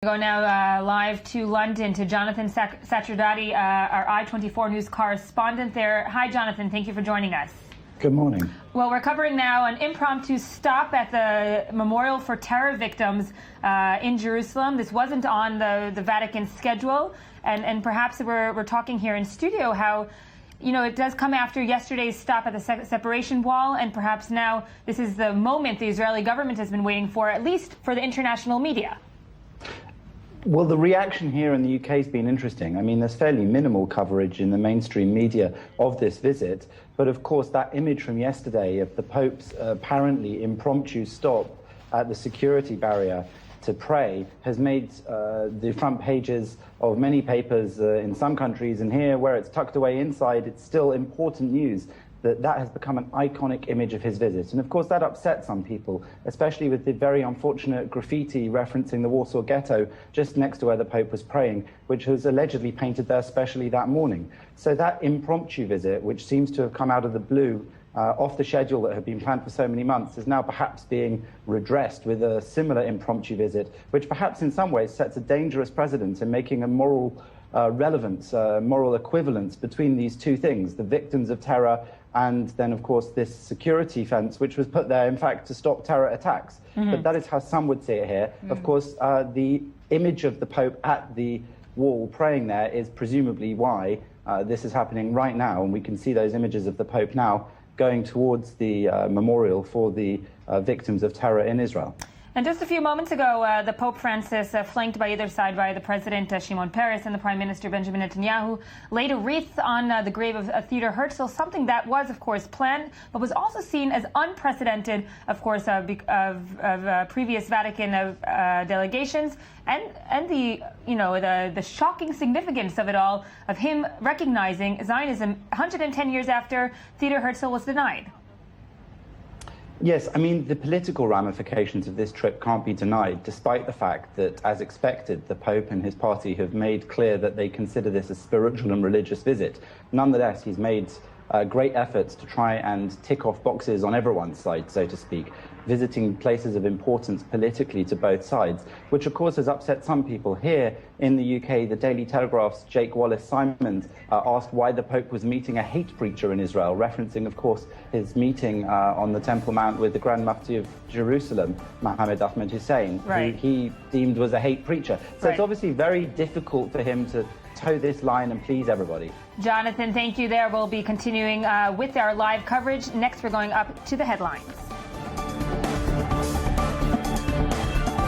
Go now live to London to Jonathan Sacerdoti, our i24 news correspondent there. Hi, Jonathan. Thank you for joining us. Good morning. Well, we're covering now an impromptu stop at the Memorial for Terror Victims in Jerusalem. This wasn't on the Vatican schedule, and perhaps we're talking here in studio how, you know, it does come after yesterday's stop at the separation wall, and perhaps now this is the moment the Israeli government has been waiting for, at least for the international media. Well, the reaction here in the UK has been interesting. I mean, there's fairly minimal coverage in the mainstream media of this visit. But of course, that image from yesterday of the Pope's apparently impromptu stop at the security barrier to pray has made the front pages of many papers in some countries. And here, where it's tucked away inside, it's still important news that has become an iconic image of his visit. And of course that upset some people, especially with the very unfortunate graffiti referencing the Warsaw Ghetto just next to where the Pope was praying, which was allegedly painted there specially that morning. So that impromptu visit, which seems to have come out of the blue, off the schedule that had been planned for so many months, is now perhaps being redressed with a similar impromptu visit, which perhaps in some ways sets a dangerous precedent in making a moral relevance, moral equivalence between these two things, the victims of terror and then, of course, this security fence, which was put there, in fact, to stop terror attacks. But that is how some would see it here. Of course, the image of the Pope at the wall praying there is presumably why this is happening right now. And we can see those images of the Pope now going towards the memorial for the victims of terror in Israel. And just a few moments ago, the Pope Francis, flanked by either side by the President Shimon Peres and the Prime Minister Benjamin Netanyahu, laid a wreath on the grave of Theodor Herzl, something that was, of course, planned, but was also seen as unprecedented, of course, of previous Vatican delegations, and the shocking significance of it all, of him recognizing Zionism 110 years after Theodor Herzl was denied. Yes, I mean, the political ramifications of this trip can't be denied, despite the fact that, as expected, the Pope and his party have made clear that they consider this a spiritual and religious visit. Nonetheless, he's made great efforts to try and tick off boxes on everyone's side, so to speak, visiting places of importance politically to both sides, which of course has upset some people. Here in the UK, the Daily Telegraph's Jake Wallace-Simons asked why the Pope was meeting a hate preacher in Israel, referencing, of course, his meeting on the Temple Mount with the Grand Mufti of Jerusalem, Mohammed Ahmed Hussein, who he deemed was a hate preacher. So it's obviously very difficult for him to toe this line and please everybody. Jonathan, thank you there. We'll be continuing with our live coverage. Next, we're going up to the headlines.